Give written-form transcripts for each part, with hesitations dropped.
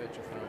get your phone.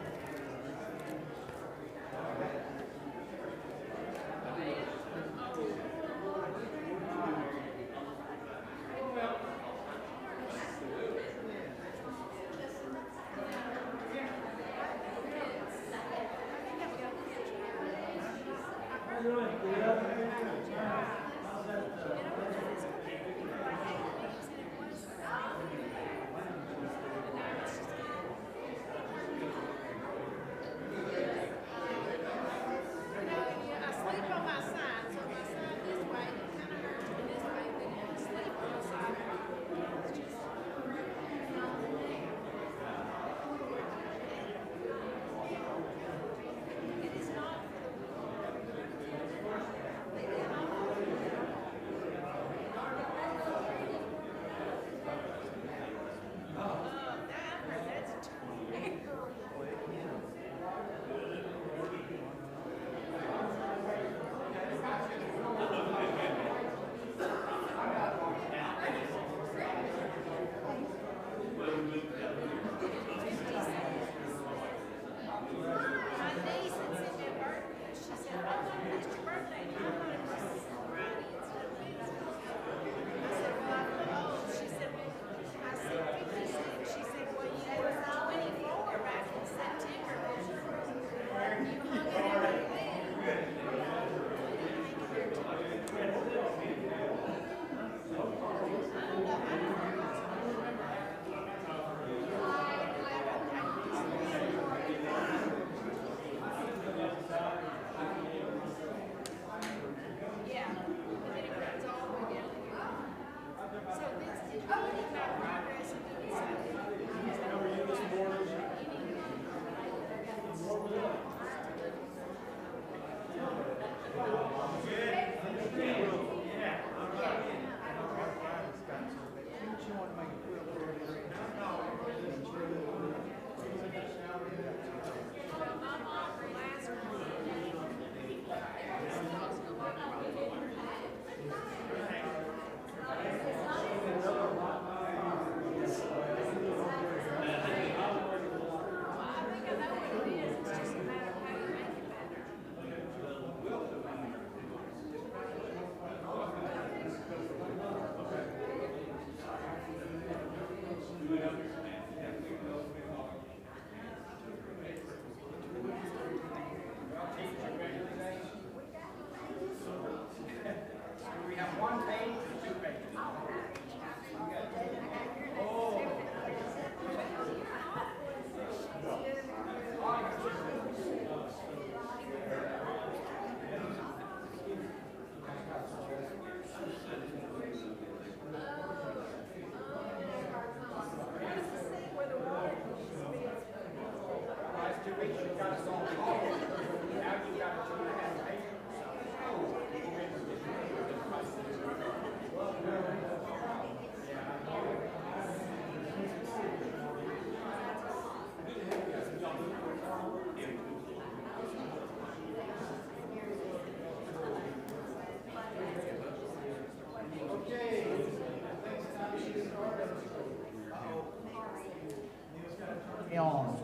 On.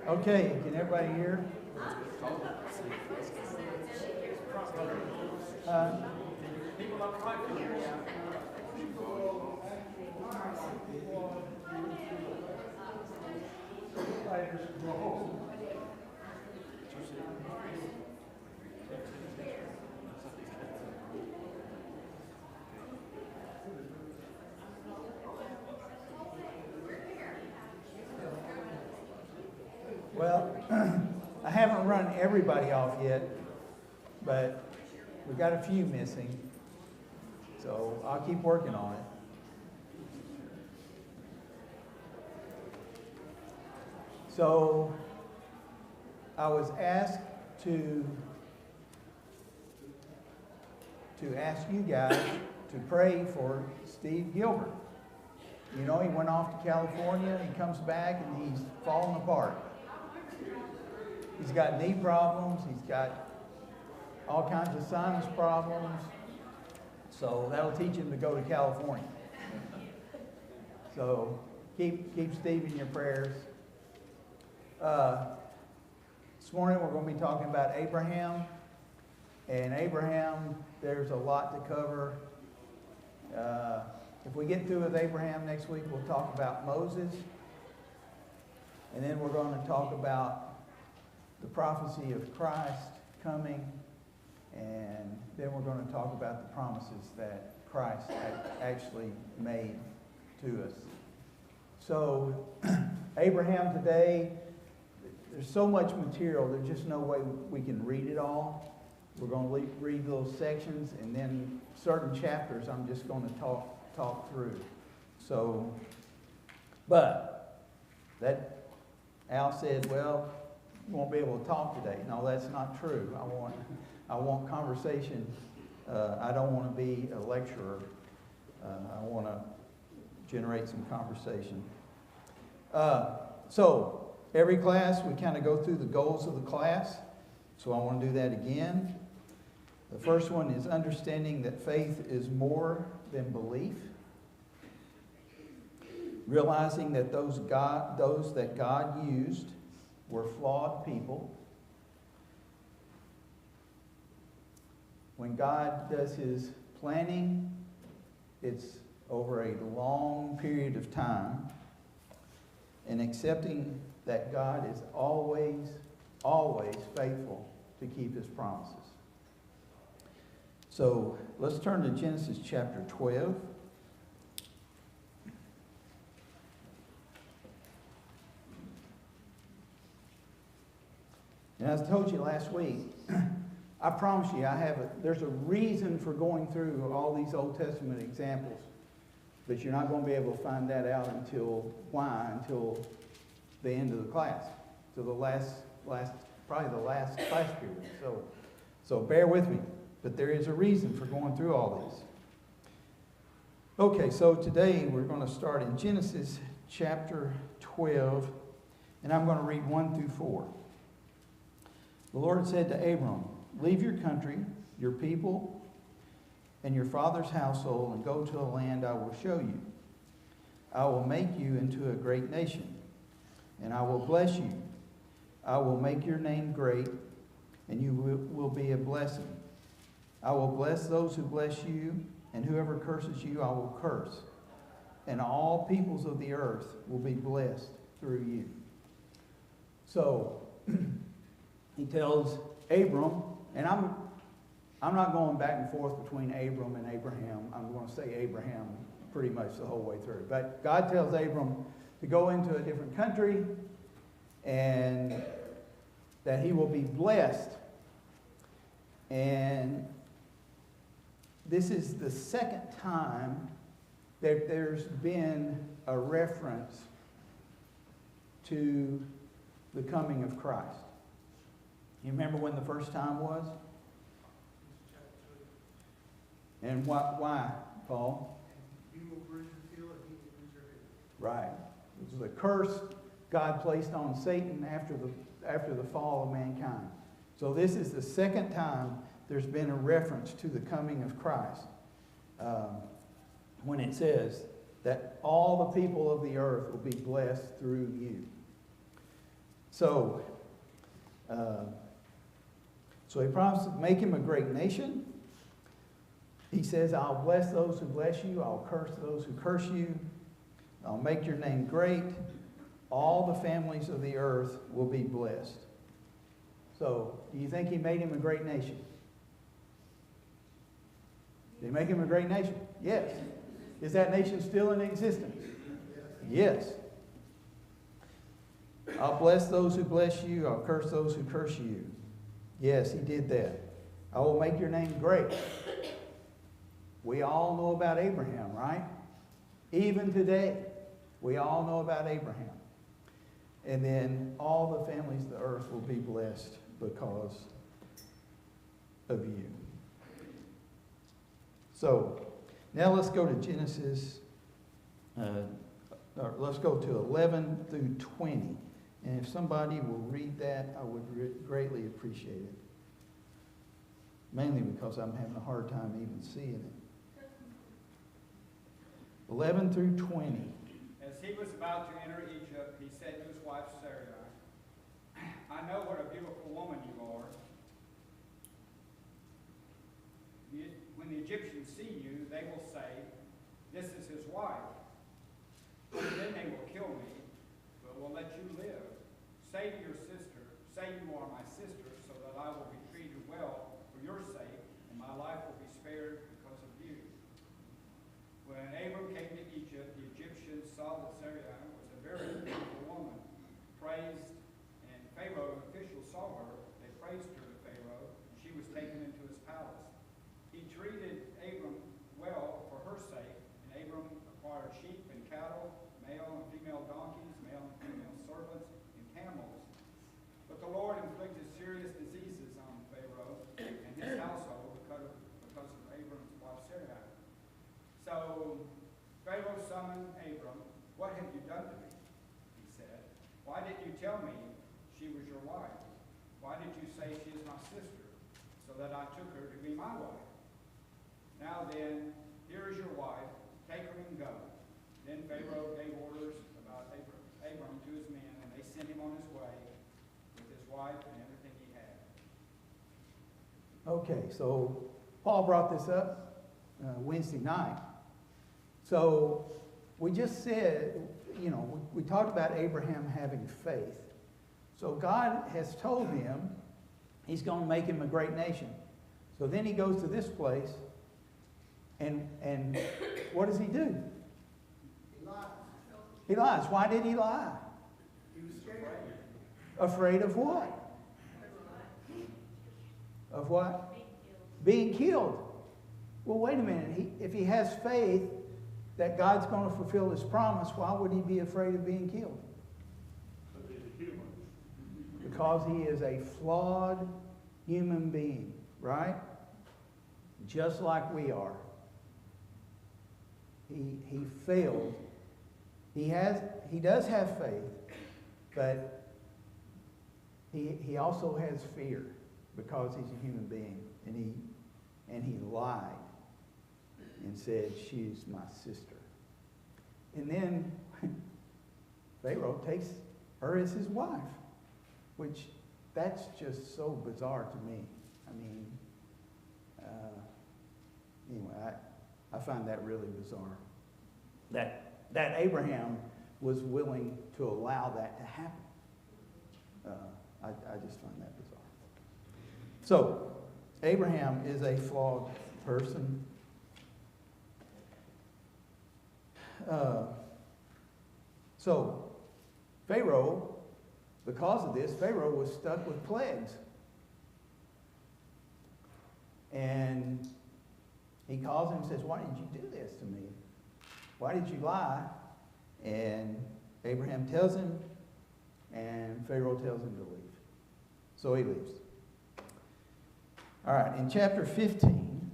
Okay, can everybody hear? Well, I haven't run everybody off yet, but we got a few missing, so I'll keep working on it. So I was asked to ask you guys to pray for Steve Gilbert. You know, he went off to California, he comes back, and he's falling apart. He's got knee problems, he's got all kinds of sinus problems, so that'll teach him to go to California. So keep Steve in your prayers. This morning we're going to be talking about Abraham. And Abraham, there's a lot to cover. If we get through with Abraham next week, we'll talk about Moses. And then we're going to talk about the prophecy of Christ coming. And then we're going to talk about the promises that Christ actually made to us. So, Abraham today, there's so much material, there's just no way we can read it all. We're going to read little sections, and then certain chapters I'm just going to talk through. So, but that Al said, well, you won't be able to talk today. No, that's not true. I want conversation. I don't want to be a lecturer. I want to generate some conversation. So every class we kind of go through the goals of the class. So I want to do that again. The first one is understanding that faith is more than belief. Realizing that those that God used were flawed people. When God does his planning, it's over a long period of time. And accepting that God is always, always faithful to keep his promises. So let's turn to Genesis chapter 12. And as I told you last week, I promise you, there's a reason for going through all these Old Testament examples. But you're not going to be able to find that out until the end of the class. Till probably the last class period. So bear with me. But there is a reason for going through all these. Okay, so today we're going to start in Genesis chapter 12. And I'm going to read 1 through 4. The Lord said to Abram, leave your country, your people, and your father's household, and go to a land I will show you. I will make you into a great nation, and I will bless you. I will make your name great, and you will be a blessing. I will bless those who bless you, and whoever curses you I will curse. And all peoples of the earth will be blessed through you. So, he tells Abram, and I'm not going back and forth between Abram and Abraham. I'm going to say Abraham pretty much the whole way through. But God tells Abram to go into a different country and that he will be blessed. And this is the second time that there's been a reference to the coming of Christ. You remember when the first time was? And why, Paul? You will bruise your heel, and he will bruise your head. Right. It was a curse God placed on Satan after the fall of mankind. So this is the second time there's been a reference to the coming of Christ. When it says that all the people of the earth will be blessed through you. So he promised to make him a great nation. He says, I'll bless those who bless you. I'll curse those who curse you. I'll make your name great. All the families of the earth will be blessed. So, do you think he made him a great nation? Did he make him a great nation? Yes. Is that nation still in existence? Yes. I'll bless those who bless you. I'll curse those who curse you. Yes, he did that. I will make your name great. We all know about Abraham, right? Even today, we all know about Abraham. And then all the families of the earth will be blessed because of you. So, now let's go to Genesis, let's go to 11 through 20. And if somebody will read that, I would greatly appreciate it. Mainly because I'm having a hard time even seeing it. 11 through 20. As he was about to enter Egypt, he said to his wife Sarai, I know what a beautiful woman you are. When the Egyptians see you, they will say, 'This is his wife.' And then they will kill me, but will let you live. Say to your sister, say you are my sister, so that I will be treated well for your sake, and my life will be spared because of you." When Abram came to Egypt, the Egyptians saw that Sarai was a very beautiful woman, praised, and Pharaoh officials saw her. They praised her to Pharaoh, and she was taken into his palace. He treated Abram well for her sake, and Abram acquired sheep and cattle, male and female donkeys, male and female servants, and camels. But the Lord inflicted serious diseases on Pharaoh and his household because of Abram's wife Sarai. So Pharaoh summoned Abram. "What have you done to me?" he said. "Why didn't you tell me she was your wife? Why did you say she is my sister, so that I took her to be my wife? Now then, here is your wife. Take her and go." Then Pharaoh gave orders about Abram to his men, and they sent him on his way with his wife and everything he had. Okay, so Paul brought this up Wednesday night. So we just said, we talked about Abraham having faith. So God has told him he's going to make him a great nation. So then he goes to this place, and what does he do? He lied. He lies. Why did he lie? He was scared. Afraid of what? Of what? Being killed. Well, wait a minute. If he has faith that God's going to fulfill his promise, why would he be afraid of being killed? Because he is a flawed human being, right? Just like we are. He failed. He does have faith, but he also has fear because he's a human being, and he lied and said, "She's my sister." And then Pharaoh takes her as his wife, which that's just so bizarre to me. I mean, anyway, I find that really bizarre. That Abraham was willing to allow that to happen. I just find that bizarre. So, Abraham is a flawed person. So, Pharaoh, because of this, Pharaoh was stuck with plagues. And he calls him and says, "Why did you do this to me? Why did you lie?" And Abraham tells him, and Pharaoh tells him to leave. So he leaves. All right, in chapter 15,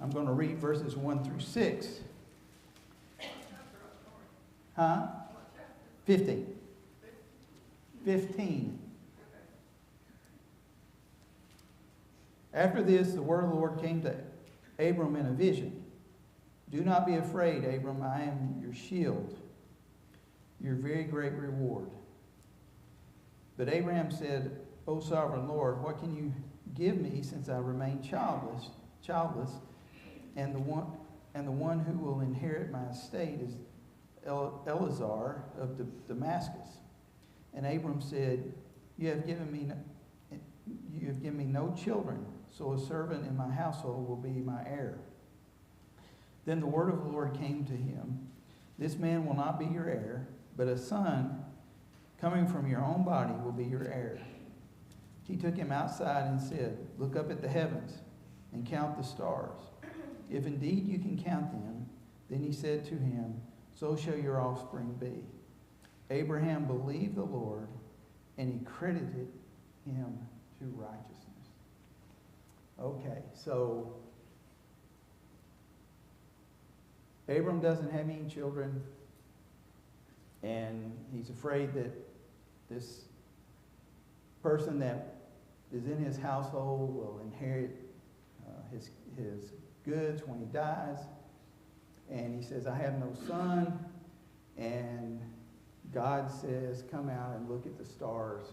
I'm going to read verses 1 through 6. 15. 15. After this, the word of the Lord came to Abram in a vision. "Do not be afraid, Abram. I am your shield, your very great reward." But Abraham said, "O sovereign Lord, what can you give me since I remain childless, and the one who will inherit my estate is Eleazar of Damascus?" And Abram said, "You have given me no children, so a servant in my household will be my heir." Then the word of the Lord came to him, "This man will not be your heir, but a son coming from your own body will be your heir." He took him outside and said, "Look up at the heavens and count the stars. If indeed you can count them." Then he said to him, "So shall your offspring be." Abraham believed the Lord, and he credited him to righteousness. Okay, so Abram doesn't have any children, and he's afraid that this person that is in his household will inherit his goods when he dies. And he says, "I have no son." And God says, come out and look at the stars.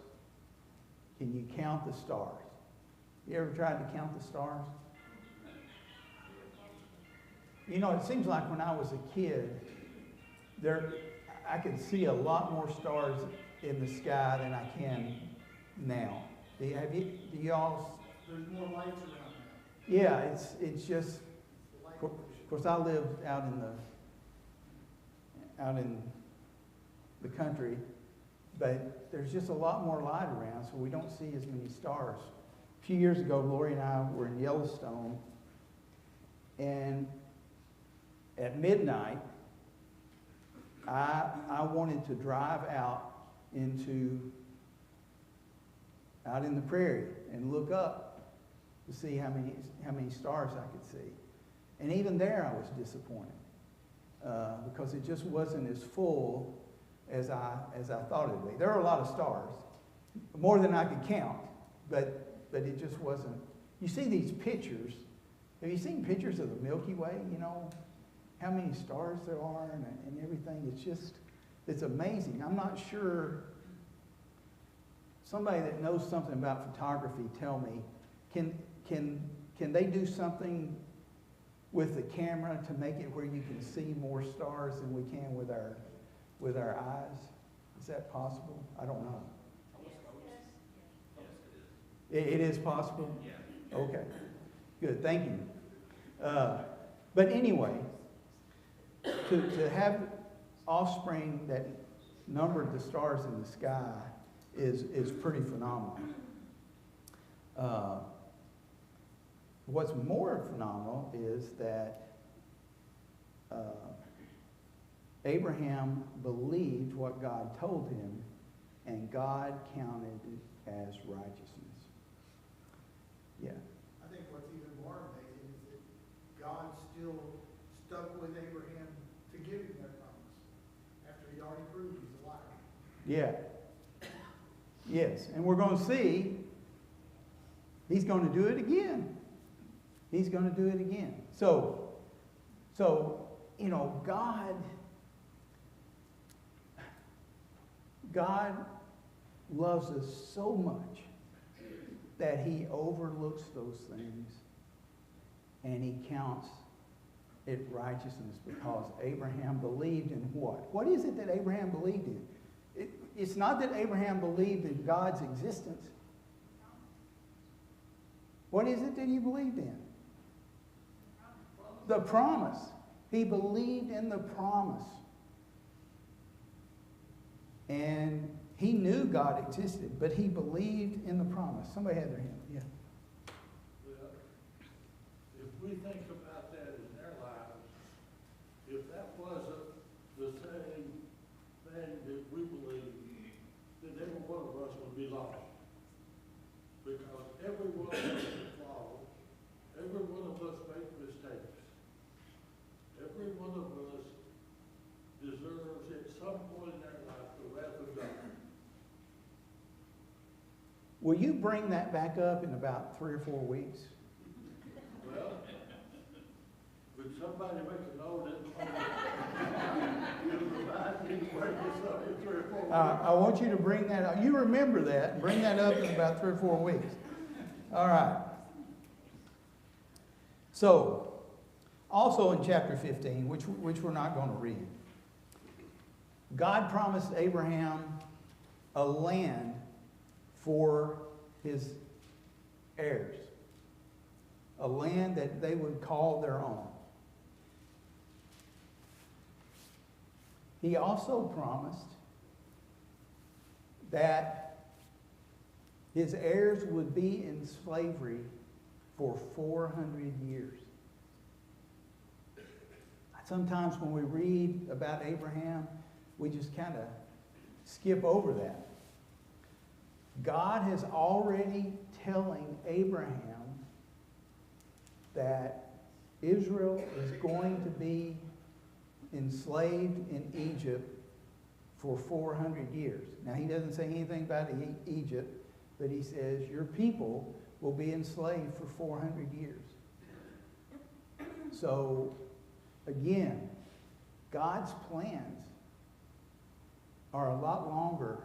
Can you count the stars? You ever tried to count the stars? You know, it seems like when I was a kid, I could see a lot more stars in the sky than I can now. Do y'all? There's more lights around now. Yeah, it's just. The light Of course, I live out in the country, but there's just a lot more light around, so we don't see as many stars. A few years ago, Lori and I were in Yellowstone, and at midnight, I wanted to drive out in the prairie and look up to see how many stars I could see. And even there I was disappointed because it just wasn't as full as I thought it would be. There are a lot of stars, more than I could count, but it just wasn't. You see these pictures. Have you seen pictures of the Milky Way? You know, how many stars there are and everything. It's amazing. I'm not sure. Somebody that knows something about photography, tell me, can they do something with the camera to make it where you can see more stars than we can with our eyes? Is that possible? I don't know. It is possible? Yeah. Okay. Good. Thank you. But anyway, to have offspring that numbered the stars in the sky is pretty phenomenal. What's more phenomenal is that Abraham believed what God told him, and God counted it as righteousness. Yeah. I think what's even more amazing is that God still stuck with Abraham to give him that promise after he'd already proved he's alive. Yeah. Yes, and we're going to see he's going to do it again. He's going to do it again. So you know, God loves us so much that he overlooks those things and he counts it righteousness because Abraham believed in what? What is it that Abraham believed in? It's not that Abraham believed in God's existence. What is it that he believed in? The promise. He believed in the promise. And he knew God existed, but he believed in the promise. Somebody had their hand. Yeah. Well, if we think about that in their lives, if that wasn't the same thing that we believe, then every one of us would be lost. Because every one of us would fall. Every one of us make mistakes. Every one of us deserves at some point in their life the wrath of God. Will you bring that back up in about 3 or 4 weeks? Well, would somebody make a note that remind me to bring this up in 3 or 4 weeks? I want you to bring that up. You remember that. Bring that up in about 3 or 4 weeks. All right. So, also in chapter 15, which we're not going to read, God promised Abraham a land for his heirs, a land that they would call their own. He also promised that his heirs would be in slavery for 400 years. Sometimes when we read about Abraham, we just kind of skip over that. God is already telling Abraham that Israel is going to be enslaved in Egypt for 400 years. Now, he doesn't say anything about Egypt, but he says your people will be enslaved for 400 years. So, again, God's plans are a lot longer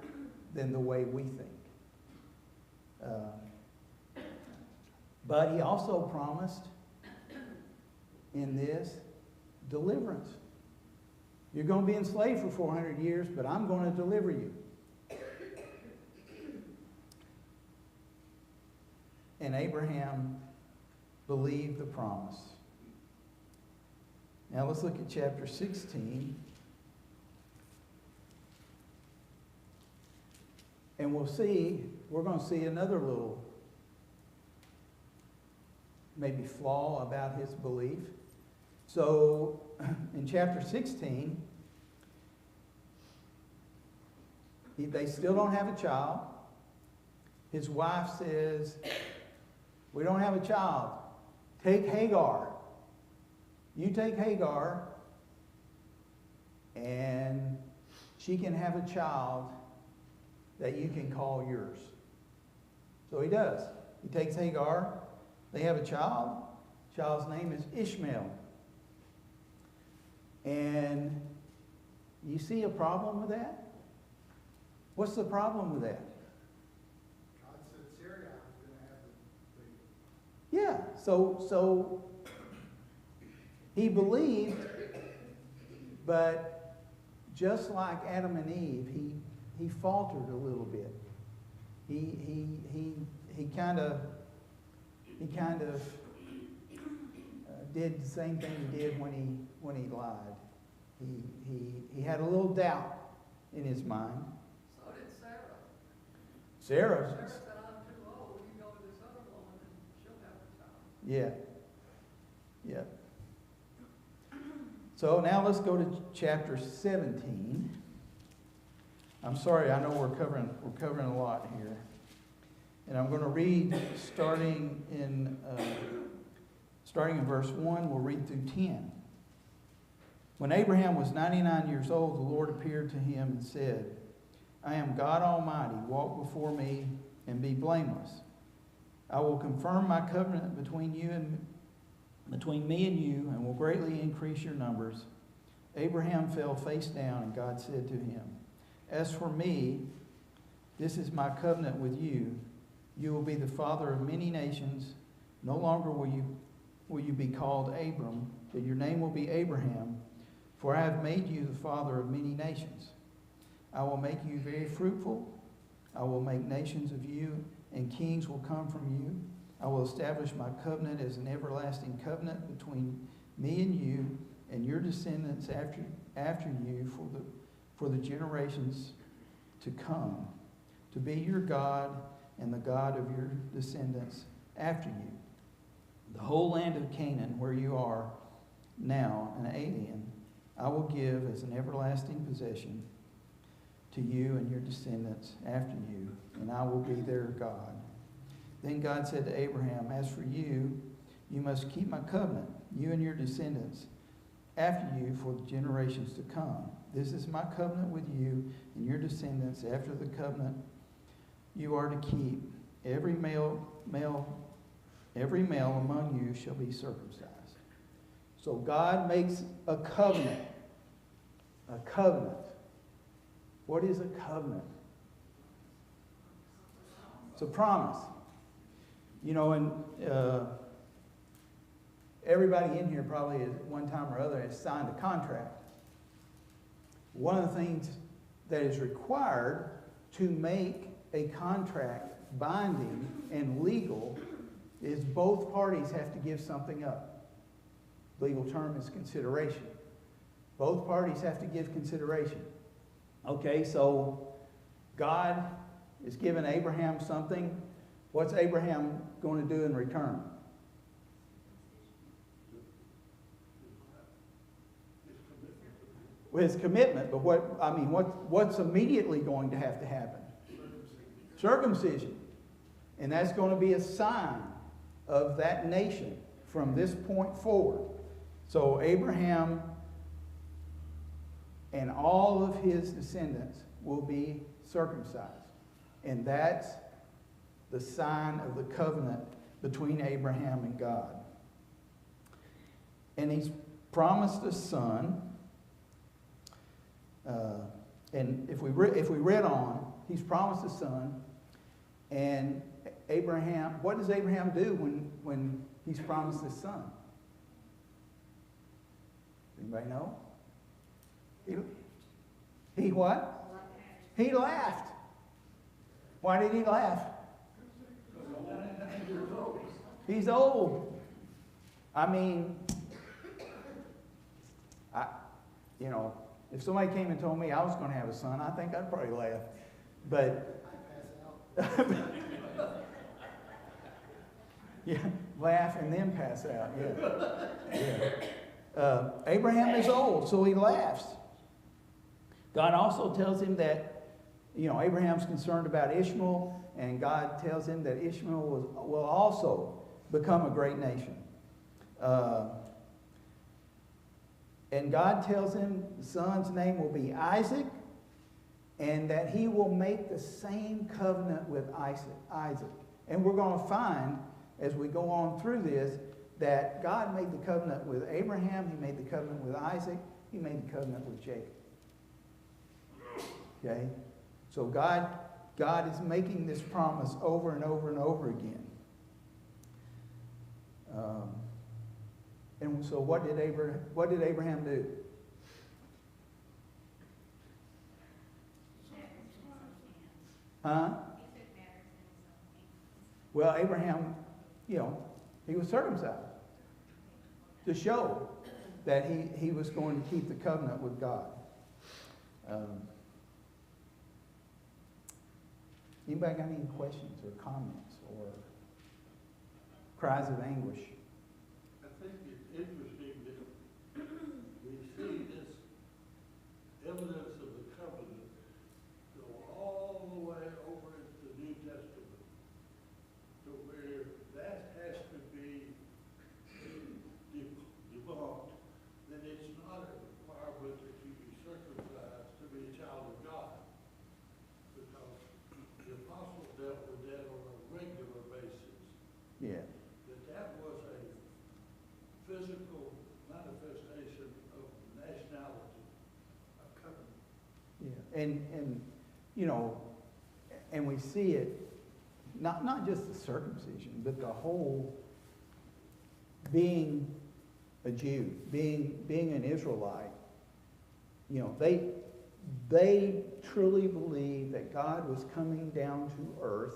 than the way we think. But he also promised in this deliverance. You're going to be enslaved for 400 years, but I'm going to deliver you. And Abraham believed the promise. Now let's look at chapter 16. And we're going to see another little maybe flaw about his belief. So in chapter 16, they still don't have a child. His wife says, we don't have a child. Take Hagar. You take Hagar, and she can have a child that you can call yours. So he does. He takes Hagar. They have a child. The child's name is Ishmael. And you see a problem with that? What's the problem with that? God said Syria was going to have the Yeah, so he believed, but just like Adam and Eve, he faltered a little bit. He kind of did the same thing he did when he lied. He had a little doubt in his mind. So did Sarah. Sarah Sarah said, I'm too old, you go to this other woman and she'll have a child. Yeah. So now let's go to chapter 17. I'm sorry, I know we're covering a lot here. And I'm going to read starting in verse 1, we'll read through 10. When Abraham was 99 years old, the Lord appeared to him and said, I am God Almighty. Walk before me and be blameless. I will confirm my covenant between me and you, and will greatly increase your numbers. Abraham fell face down, and God said to him, As for me, this is my covenant with you. You will be the father of many nations. No longer will you be called Abram, but your name will be Abraham, for I have made you the father of many nations. I will make you very fruitful. I will make nations of you, and kings will come from you. I will establish my covenant as an everlasting covenant between me and you and your descendants after you for the generations to come, to be your God and the God of your descendants after you. The whole land of Canaan, where you are now an alien, I will give as an everlasting possession to you and your descendants after you, and I will be their God. Then God said to Abraham, As for you, you must keep my covenant, you and your descendants after you for the generations to come. This is my covenant with you and your descendants after the covenant you are to keep. Every male among you shall be circumcised. So God makes a covenant. A covenant. What is a covenant? It's a promise. You know, and everybody in here probably at one time or other has signed a contract. One of the things that is required to make a contract binding and legal is both parties have to give something up. Legal term is consideration. Both parties have to give consideration. Okay, so God is giving Abraham something. What's Abraham going to do in return? Well, his commitment, but what's immediately going to have to happen? Circumcision. And that's going to be a sign of that nation from this point forward. So Abraham and all of his descendants will be circumcised. And that's the sign of the covenant between Abraham and God. And he's promised a son. And if we read on, he's promised a son. And Abraham, what does Abraham do when he's promised his son? Anybody know? He what? He laughed. Why did he laugh? He's old. I mean, if somebody came and told me I was going to have a son, I think I'd probably laugh. But yeah, laugh and then pass out. Yeah. Abraham is old, so he laughs. God also tells him that, Abraham's concerned about Ishmael, and God tells him that Ishmael will also become a great nation. And God tells him the son's name will be Isaac, and that he will make the same covenant with Isaac. And we're going to find, as we go on through this, that God made the covenant with Abraham, he made the covenant with Isaac, he made the covenant with Jacob. Okay? So God is making this promise over and over and over again. And so what did Abraham do? Huh? Well, Abraham, he was circumcised to show that he was going to keep the covenant with God. Anybody got any questions or comments or cries of anguish? I think it's interesting that we see this evidence of the covenant go all the way over into the New Testament, to where that has to be debunked, that it's not a requirement that you be circumcised to be a child of God, because the apostles dealt with that on a regular basis. Yeah. That was a physical manifestation of nationality, a covenant. Yeah. And we see it, not just the circumcision, but the whole being a Jew, being an Israelite. They truly believed that God was coming down to earth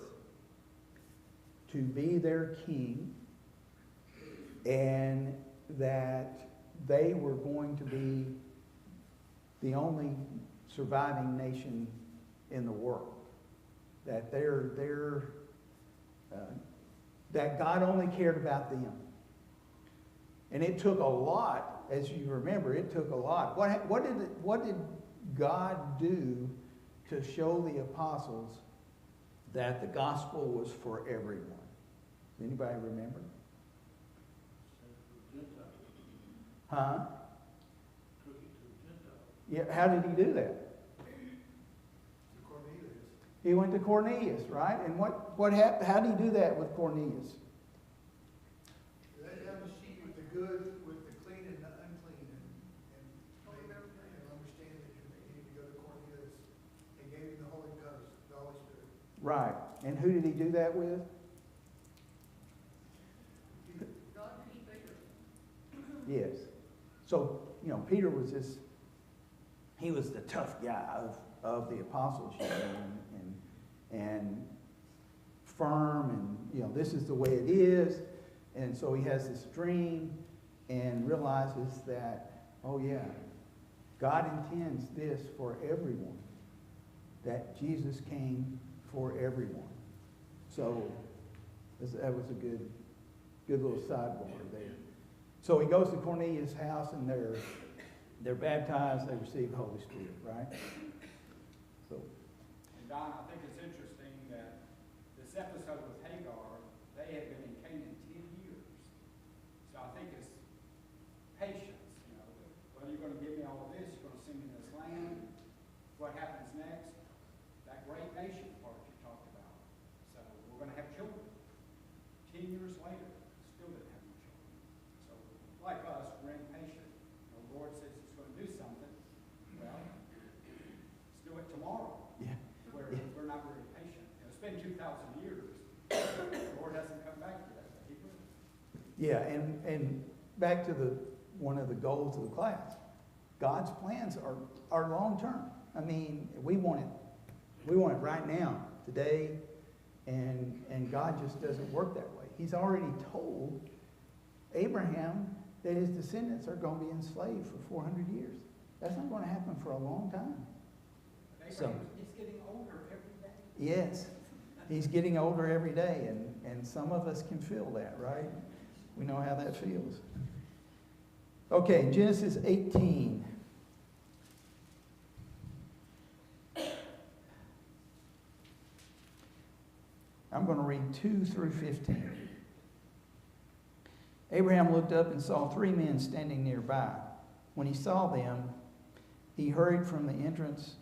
to be their king, and that they were going to be the only surviving nation in the world. That that God only cared about them. And it took a lot, as you remember, it took a lot. What did God do to show the apostles that the gospel was for everyone? Does anybody remember? Huh? Took it to the Gentiles. Yeah, how did he do that? Cornelius. He went to Cornelius, right? And what happened? How did he do that with Cornelius? They lay down the sheet with the good, with the clean and the unclean, and made them understand that they needed to go to Cornelius and gave him the Holy Ghost, the Holy Spirit. Right. And who did he do that with? God used Peter. Yes. So, Peter was he was the tough guy of the apostleship, and firm, and, this is the way it is. And so he has this dream and realizes that, oh yeah, God intends this for everyone, that Jesus came for everyone. So that was a good little sidebar there. So he goes to Cornelius' house, and they're baptized, they receive the Holy Spirit, right? So, And Don, I think it's interesting that this episode with Hagar, they had been in Canaan 10 years. So I think it's patience, Well, you're going to give me all of this, you're going to send me this land. What happens next? That great nation part you talked about. So we're going to have children. 10 years later, still didn't have no children. So like us, we're impatient. The Lord says he's going to do something. Well, still Yeah, and back to one of the goals of the class. God's plans are long-term. I mean, we want it right now, today, and God just doesn't work that way. He's already told Abraham that his descendants are going to be enslaved for 400 years. That's not going to happen for a long time. Abraham is getting older every day. Yes, he's getting older every day, and some of us can feel that, right? We know how that feels. Okay, Genesis 18. I'm going to read 2 through 15. Abraham looked up and saw 3 men standing nearby. When he saw them, he hurried from the entrance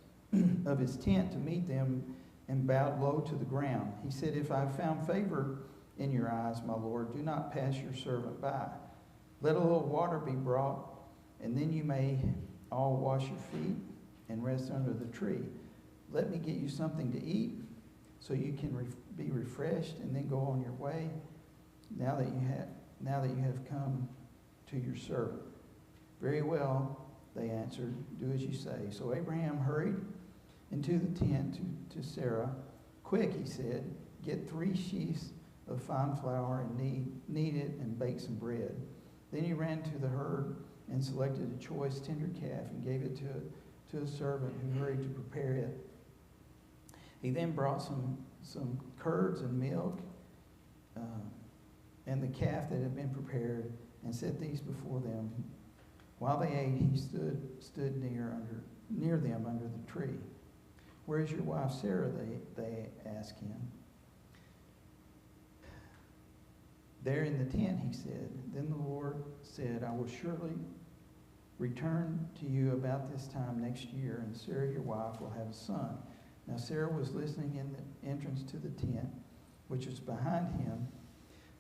of his tent to meet them and bowed low to the ground. He said, "If I have found favor in your eyes, my Lord, do not pass your servant by. Let a little water be brought, and then you may all wash your feet and rest under the tree. Let me get you something to eat so you can be refreshed, and then go on your way now that you have come to your servant." "Very well," they answered, "do as you say." So Abraham hurried into the tent to Sarah. "Quick," he said, "get 3 sheaves of fine flour and knead it and bake some bread." Then he ran to the herd and selected a choice tender calf and gave it to a servant who hurried to prepare it. He then brought some curds and milk and the calf that had been prepared and set these before them. While they ate, he stood near them under the tree. "Where is your wife Sarah?" they asked him. "There in the tent," he said. Then the Lord said, "I will surely return to you about this time next year, and Sarah your wife will have a son." Now Sarah was listening in the entrance to the tent, which was behind him.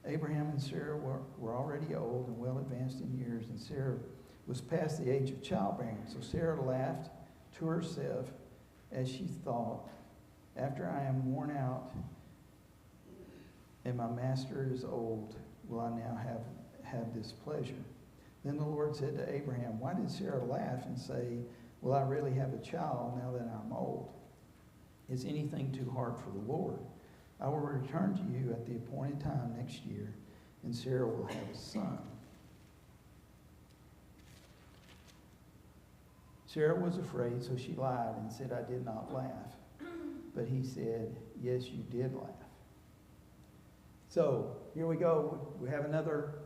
Abraham and Sarah were already old and well advanced in years, and Sarah was past the age of childbearing. So Sarah laughed to herself as she thought, "After I am worn out and my master is old, will I now have this pleasure?" Then the Lord said to Abraham, "Why did Sarah laugh and say, 'Will I really have a child now that I'm old?' Is anything too hard for the Lord? I will return to you at the appointed time next year, and Sarah will have a son." Sarah was afraid, so she lied and said, "I did not laugh." But he said, "Yes, you did laugh." So here we go. We have another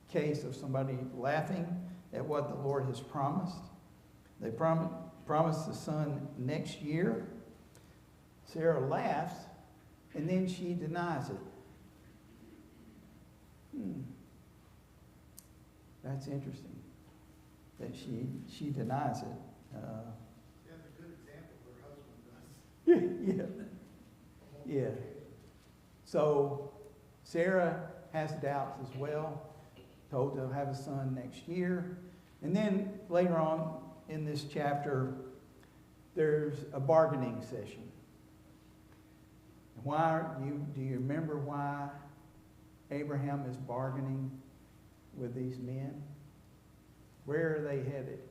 case of somebody laughing at what the Lord has promised. They promised the son next year. Sarah laughs, and then she denies it. That's interesting that she denies it. She has a good example, her husband does. Yeah. So Sarah has doubts as well, told to have a son next year. And then later on in this chapter, there's a bargaining session. Do you remember why Abraham is bargaining with these men? Where are they headed?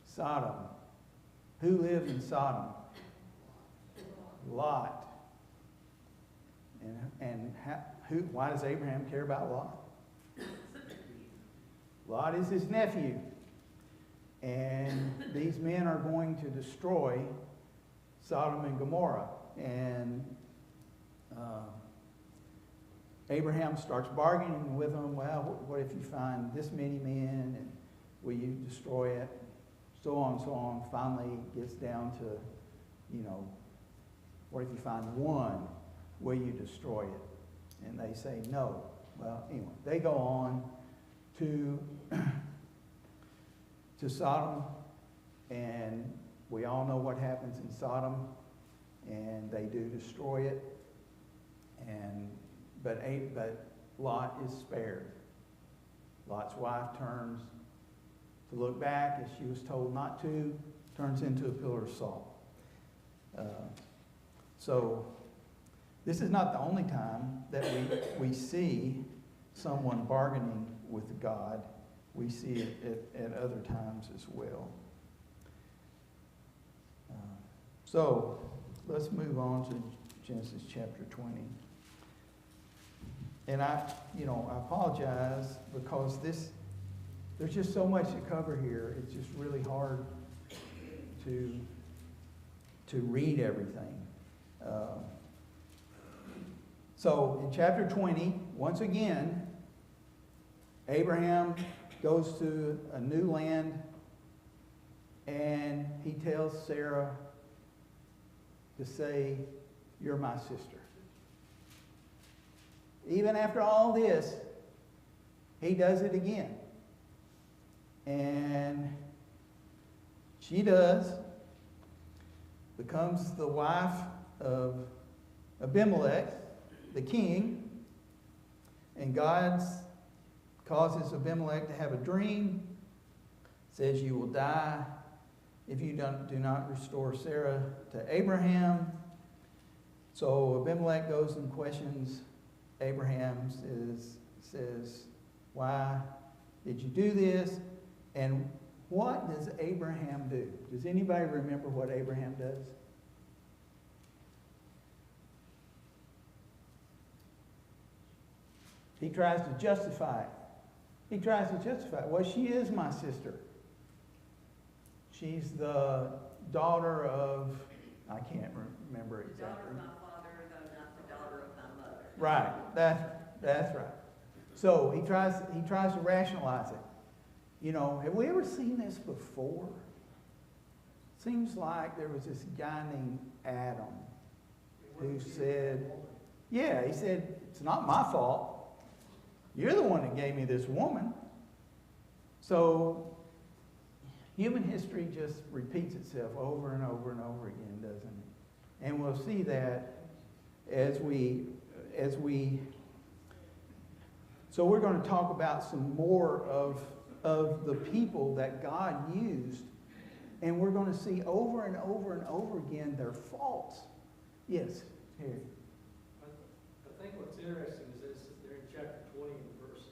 Sodom. Who lived in Sodom? Lot. Why does Abraham care about Lot? Lot is his nephew. And these men are going to destroy Sodom and Gomorrah. And Abraham starts bargaining with them. "Well, what if you find this many men, and will you destroy it?" So on and so on. Finally gets down to, what if you find one? Will you destroy it? And they say no. Well, anyway, they go on to Sodom, and we all know what happens in Sodom, and they do destroy it. But Lot is spared. Lot's wife turns to look back, as she was told not to, turns into a pillar of salt. So This is not the only time that we see someone bargaining with God. We see it at other times as well. So let's move on to Genesis chapter 20. And I apologize because there's just so much to cover here. It's just really hard to read everything. So in chapter 20, once again, Abraham goes to a new land and he tells Sarah to say, "You're my sister." Even after all this, he does it again. And she becomes the wife of Abimelech, the king, and God causes Abimelech to have a dream, says you will die if you do not restore Sarah to Abraham. So Abimelech goes and questions Abraham, says, "Why did you do this?" And what does Abraham do? Does anybody remember what Abraham does? He tries to justify it. Well, she is my sister. She's the daughter of, I can't remember The exactly. daughter of my father, though not the daughter of my mother. Right, that's right. So he tries to rationalize it. You know, have we ever seen this before? Seems like there was this guy named Adam who said, he said, "It's not my fault. You're the one that gave me this woman." So human history just repeats itself over and over and over again, doesn't it? And we'll see that as we so we're going to talk about some more of the people that God used, and we're going to see over and over and over again their faults. Yes, here. I think what's interesting is this, there in chapter 20 and verse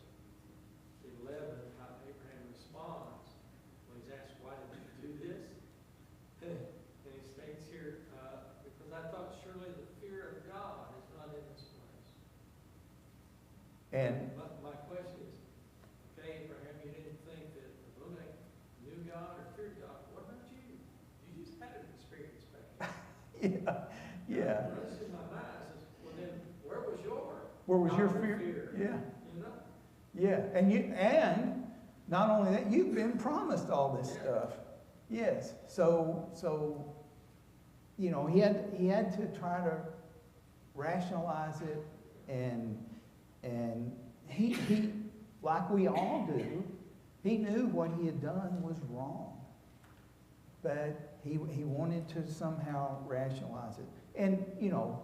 11, how Abraham responds when he's asked, "Why did you do this?" And he states here, "Because I thought surely the fear of God is not in this place." And My question is, okay, Abraham, you didn't think that Abimelech knew God or feared God. What about you? You just had an experience back then. yeah. This in my mind says, well then, where was your fear? Yeah. You know? Yeah, and not only that, you've been promised all this stuff. Yes. So you know, he had to try to rationalize it, and he like we all do, he knew what he had done was wrong. But he wanted to somehow rationalize it. And, you know,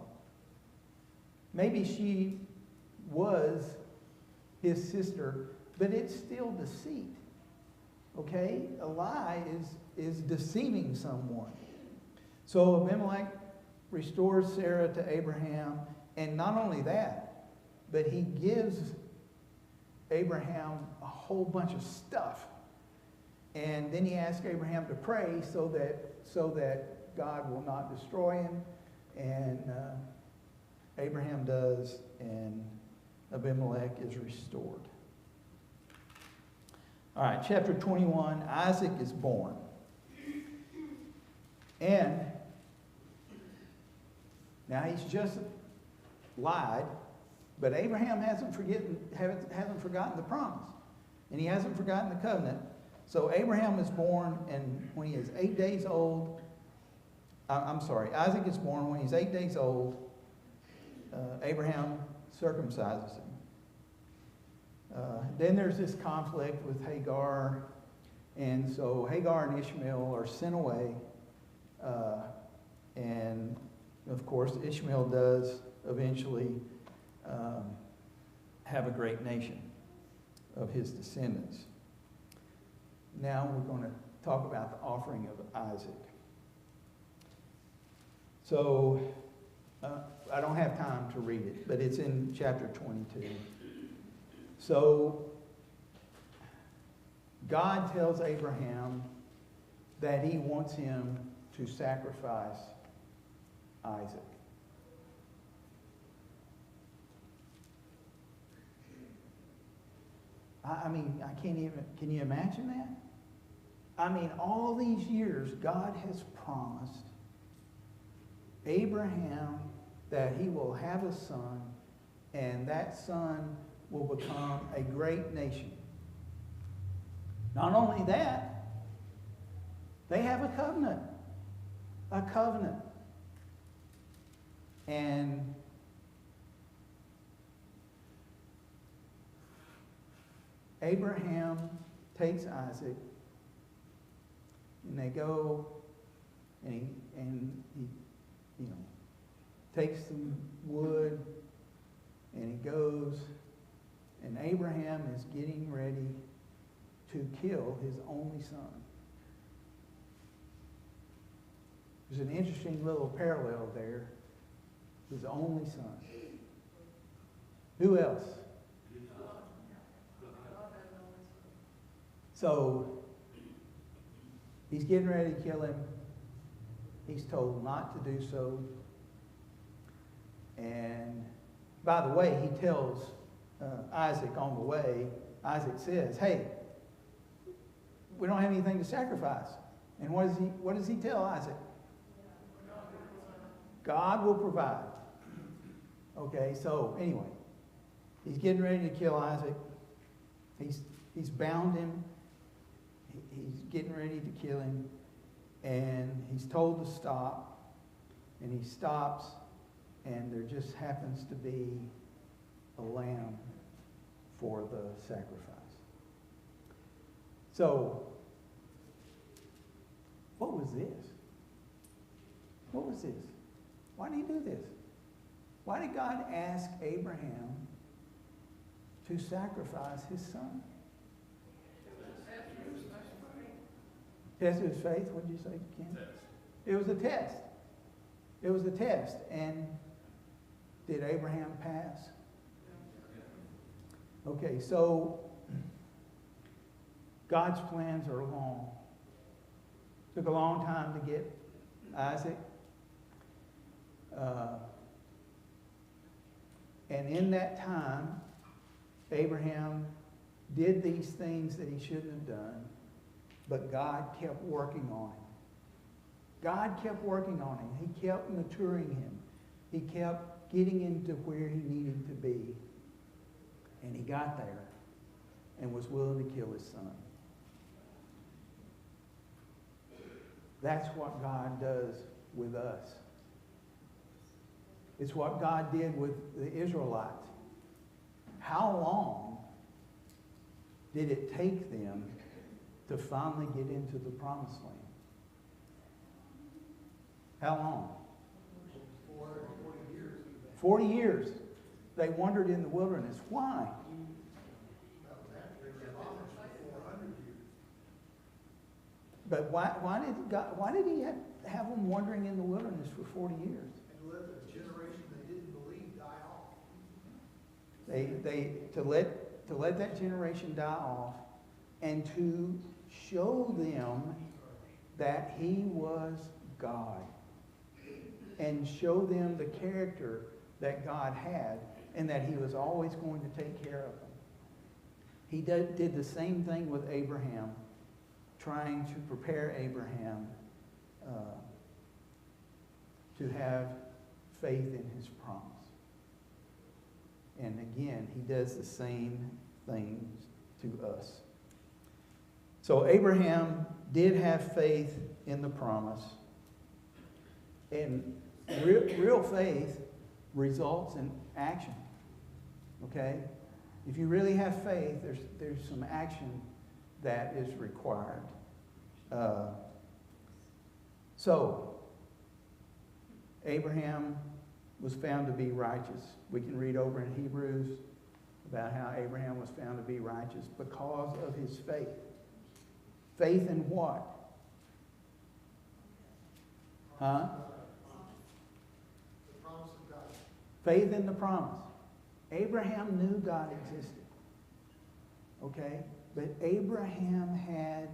maybe she was his sister, but it's still deceit. Okay? A lie is deceiving someone. So Abimelech restores Sarah to Abraham, and not only that, but he gives Abraham a whole bunch of stuff. And then he asks Abraham to pray so that God will not destroy him. And Abraham does, and Abimelech is restored. All right, chapter 21, Isaac is born. And now he's just lied, but Abraham hasn't forgotten the promise. And he hasn't forgotten the covenant. So Abraham is born, and when he is 8 days old, Isaac is born when he's 8 days old. Abraham circumcises him. Then there's this conflict with Hagar, and so Hagar and Ishmael are sent away. And of course, Ishmael does eventually have a great nation of his descendants. Now we're going to talk about the offering of Isaac. So I don't have time to read it, but it's in chapter 22. So, God tells Abraham that he wants him to sacrifice Isaac. I mean, I can't even, can you imagine that? I mean, all these years, God has promised Abraham that he will have a son, and that son will become a great nation. Not only that, they have a covenant. A covenant. And Abraham takes Isaac, and they go, and he you know, takes some wood, and he goes, and Abraham is getting ready to kill his only son. There's an interesting little parallel there. His only son. Who else? So, he's getting ready to kill him. He's told not to do so. And, by the way, he tells Isaac on the way, Isaac says, hey, we don't have anything to sacrifice. And what does he tell Isaac? God will provide. Okay, so anyway, he's getting ready to kill Isaac. He's bound him. He's getting ready to kill him. And he's told to stop. And he stops. And there just happens to be a lamb for the sacrifice. So, what was this? What was this? Why did he do this? Why did God ask Abraham to sacrifice his son? Test his faith. What did you say, Ken? It was a test. It was a test. And did Abraham pass? Okay, so God's plans are long. Took a long time to get Isaac. And in that time, Abraham did these things that he shouldn't have done, but God kept working on him. God kept working on him. He kept maturing him. He kept getting him to where he needed to be. And he got there and was willing to kill his son. That's what God does with us. It's what God did with the Israelites. How long did it take them to finally get into the promised land? How long? 40 years. 40 years. They wandered in the wilderness. Why? But why did he have them wandering in the wilderness for 40 years? And let the generation that didn't believe die off. To let that generation die off, and to show them that he was God, and show them the character that God had, and that he was always going to take care of them. He did the same thing with Abraham, trying to prepare Abraham to have faith in his promise. And again, he does the same things to us. So Abraham did have faith in the promise. And real faith results in action. Okay? If you really have faith, there's some action that is required. So, Abraham was found to be righteous. We can read over in Hebrews about how Abraham was found to be righteous because of his faith. Faith in what? The promises Faith in the promise. Abraham knew God existed. Okay? But Abraham had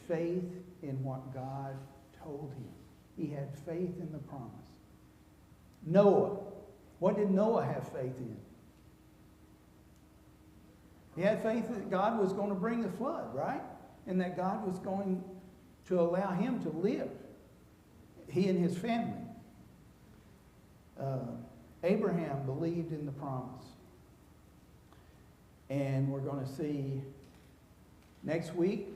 faith in what God told him. He had faith in the promise. Noah. What did Noah have faith in? He had faith that God was going to bring the flood, right? And that God was going to allow him to live. He and his family. Abraham believed in the promise. And we're going to see next week,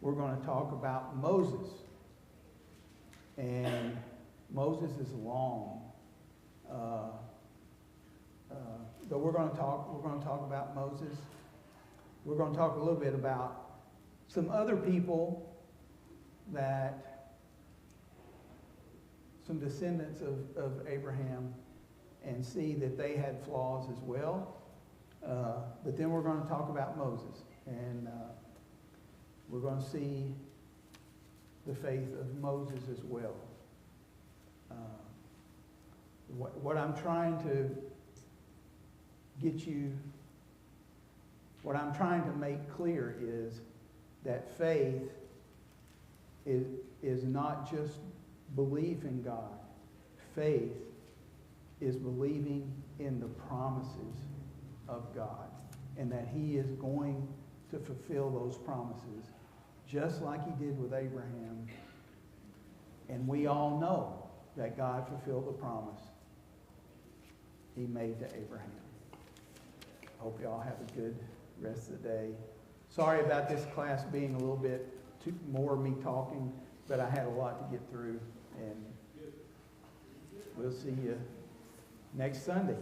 we're going to talk about Moses. And Moses is long. But we're going to talk about Moses. We're going to talk a little bit about some other people some descendants of Abraham, and see that they had flaws as well. But then we're going to talk about Moses, and we're going to see the faith of Moses as well. What I'm trying to what I'm trying to make clear is that faith is not just belief in God. Faith is believing in the promises of God, and that He is going to fulfill those promises just like He did with Abraham. And we all know that God fulfilled the promise He made to Abraham. Hope you all have a good rest of the day. Sorry about this class being a little bit more me talking, but I had a lot to get through, and we'll see you next Sunday.